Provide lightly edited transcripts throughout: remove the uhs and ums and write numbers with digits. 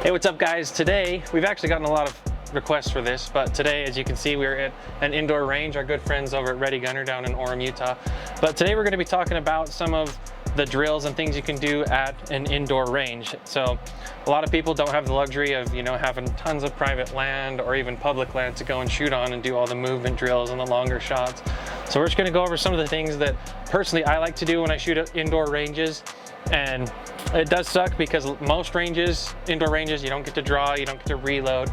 Hey, what's up guys? Today, we've actually gotten a lot of requests for this, but today, as you can see, we're at an indoor range, our good friends over at Ready Gunner down in Orem, Utah. But today we're gonna be talking about some of the drills and things you can do at an indoor range. So a lot of people don't have the luxury of, having tons of private land or even public land to go and shoot on and do all the movement drills and the longer shots. So we're just gonna go over some of the things that personally I like to do when I shoot at indoor ranges. And it does suck because most ranges, indoor ranges, you don't get to draw, you don't get to reload.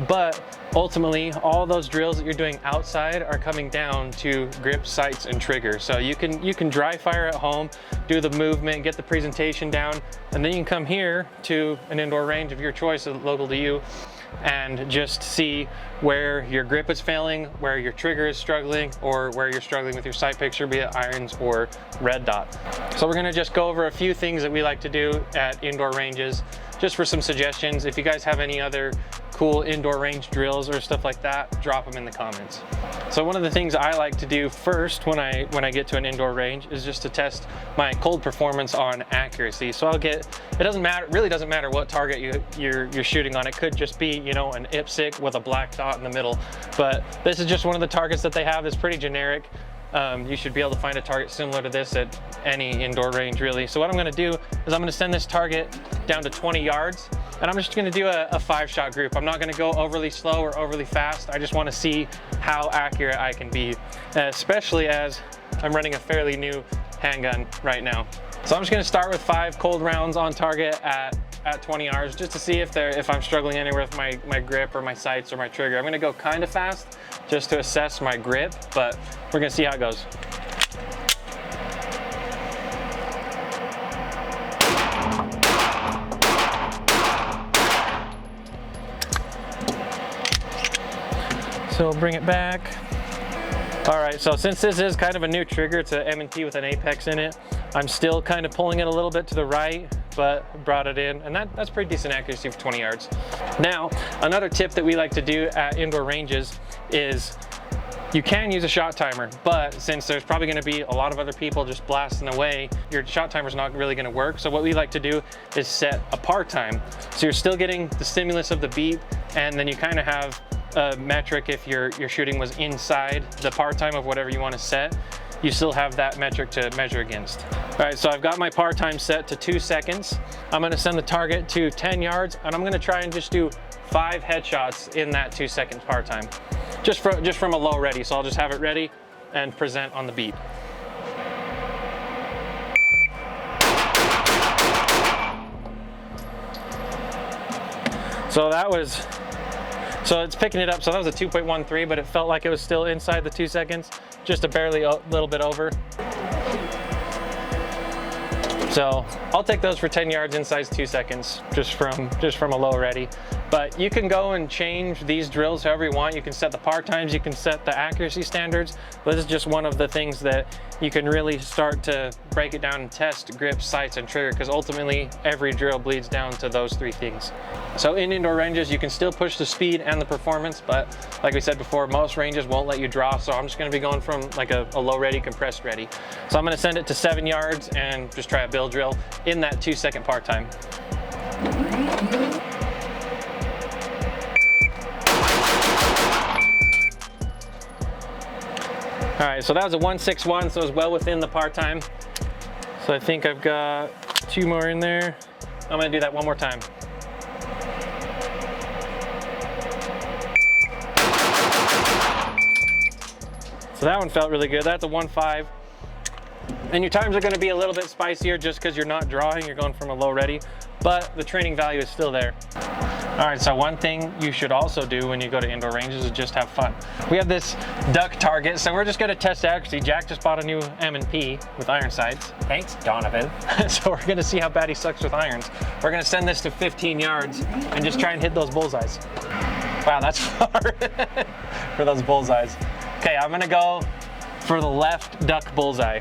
But ultimately, all those drills that you're doing outside are coming down to grip, sights, and trigger. So you can dry fire at home, do the movement, get the presentation down, and then you can come here to an indoor range of your choice, local to you, and just see where your grip is failing, where your trigger is struggling, or where you're struggling with your sight picture, be it irons or red dot. So we're gonna just go over a few things that we like to do at indoor ranges, just for some suggestions. If you guys have any other cool indoor range drills or stuff like that, drop them in the comments. So one of the things I like to do first when I get to an indoor range is just to test my cold performance on accuracy. So it really doesn't matter what target you're shooting on. It could just be, an IPSC with a black dot in the middle. But this is just one of the targets that they have. It's pretty generic. You should be able to find a target similar to this at any indoor range, really. So what I'm gonna do is I'm gonna send this target down to 20 yards, and I'm just gonna do a 5-shot group. I'm not gonna go overly slow or overly fast. I just wanna see how accurate I can be, especially as I'm running a fairly new handgun right now. So I'm just gonna start with 5 cold rounds on target at 20 yards, just to see if I'm struggling anywhere with my grip or my sights or my trigger. I'm gonna go kind of fast just to assess my grip, but we're gonna see how it goes. So bring it back. All right, so since this is kind of a new trigger, it's an M&P with an apex in it, I'm still kind of pulling it a little bit to the right, but brought it in, and that's pretty decent accuracy for 20 yards. Now, another tip that we like to do at indoor ranges is you can use a shot timer, but since there's probably gonna be a lot of other people just blasting away, your shot timer's not really gonna work. So what we like to do is set a par time. So you're still getting the stimulus of the beep, and then you kind of have a metric if your shooting was inside the par time of whatever you want to set. You still have that metric to measure against. All right, so I've got my par time set to 2 seconds. I'm gonna send the target to 10 yards, and I'm gonna try and just do 5 headshots in that 2 second par time. Just from a low ready, so I'll just have it ready and present on the beat. So it's picking it up. So that was a 2.13, but it felt like it was still inside the 2 seconds, just a little bit over. So I'll take those for 10 yards inside 2 seconds, just from a low ready. But you can go and change these drills however you want. You can set the par times, you can set the accuracy standards. But this is just one of the things that you can really start to break it down and test grip, sights, and trigger, because ultimately every drill bleeds down to those 3 things. So in indoor ranges, you can still push the speed and the performance, but like we said before, most ranges won't let you draw. So I'm just gonna be going from like a low ready, compressed ready. So I'm gonna send it to 7 yards and just try a bill drill in that 2 second par time. All right, so that was a 161, so it was well within the par time. So I think I've got 2 more in there. I'm gonna do that one more time. So that one felt really good. That's a 1.5. And your times are gonna be a little bit spicier just because you're not drawing, you're going from a low ready, but the training value is still there. All right, so one thing you should also do when you go to indoor ranges is just have fun. We have this duck target, so we're just gonna test accuracy. Jack just bought a new M&P with iron sights. Thanks, Donovan. So we're gonna see how bad he sucks with irons. We're gonna send this to 15 yards and just try and hit those bullseyes. Wow, that's hard for those bullseyes. Okay, I'm gonna go for the left duck bullseye.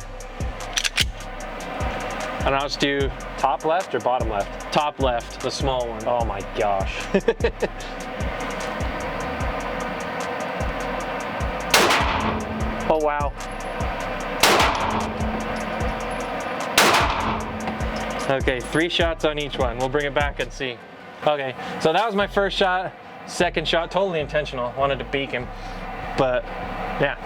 And I'll just do top left or bottom left? Top left, the small one. Oh my gosh. Oh wow. Okay, 3 shots on each one. We'll bring it back and see. Okay, so that was my first shot. Second shot, totally intentional. Wanted to beak him, but yeah,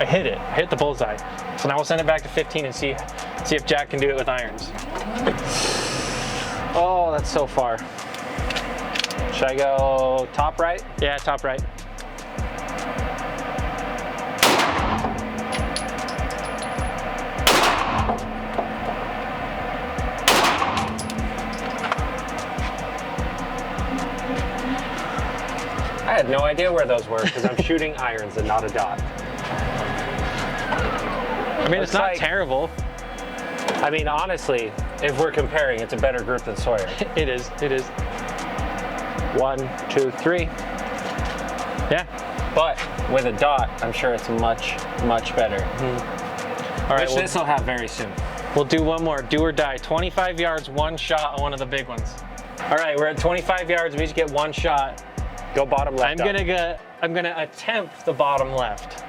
I hit it. I hit the bullseye. So now we'll send it back to 15 and see if Jack can do it with irons. Oh, that's so far. Should I go top right? Yeah, top right. I had no idea where those were because I'm shooting irons and not a dot. I mean, it's not like- terrible. I mean, honestly, if we're comparing, it's a better group than Sawyer. It is. 1, 2, 3. Yeah. But with a dot, I'm sure it's much, much better. All right, Which this will have very soon. we'll do one more. Do or die. 25 yards, one shot on one of the big ones. All right, we're at 25 yards. We each get one shot. Go bottom left. I'm gonna attempt the bottom left.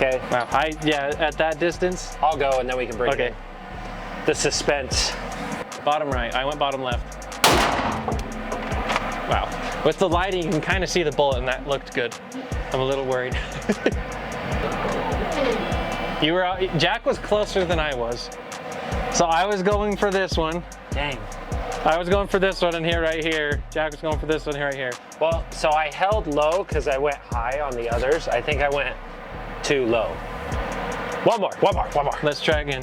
Okay. Wow. At that distance. I'll go and then we can break it. Okay. In. The suspense. Bottom right. I went bottom left. Wow. With the lighting, you can kind of see the bullet, and that looked good. I'm a little worried. Jack was closer than I was. So I was going for this one. Dang. I was going for this one and here, right here. Jack was going for this one here, right here. Well, so I held low because I went high on the others. I think I went too low. One more. Let's try again.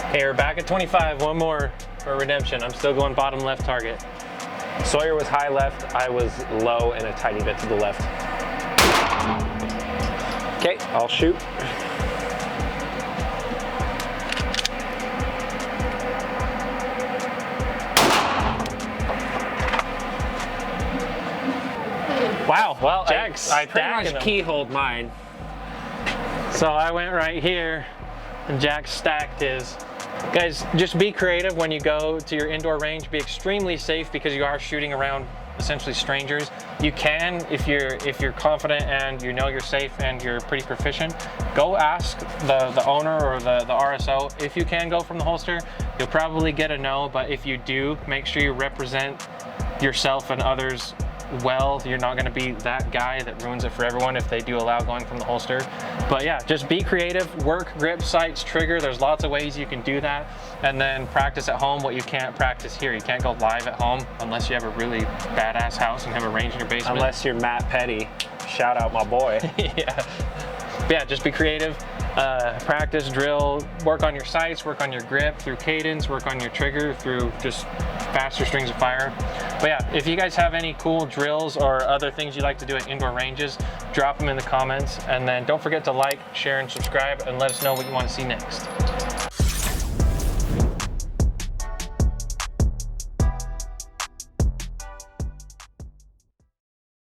Okay, we're back at 25. One more for redemption. I'm still going bottom left target. Sawyer was high left. I was low and a tiny bit to the left. Okay, I'll shoot. Wow. Well, Jack's I pretty stacking much them. keyholed mine. So I went right here and Jack stacked his. Guys, just be creative when you go to your indoor range. Be extremely safe because you are shooting around essentially strangers. You can, if you're confident and you know you're safe and you're pretty proficient, go ask the owner or the RSO if you can go from the holster. You'll probably get a no, but if you do, make sure you represent yourself and others well. You're not going to be that guy that ruins it for everyone if they do allow going from the holster. But yeah, just be creative, work grip, sights, trigger. There's lots of ways you can do that, and then practice at home what you can't practice here. You can't go live at home unless you have a really badass house and have a range in your basement. Unless you're Matt Petty. Shout out my boy. Yeah, just be creative. Practice, drill, work on your sights, work on your grip through cadence, work on your trigger through just faster strings of fire. But yeah, if you guys have any cool drills or other things you like to do at indoor ranges, drop them in the comments, and then don't forget to like, share, and subscribe, and let us know what you want to see next.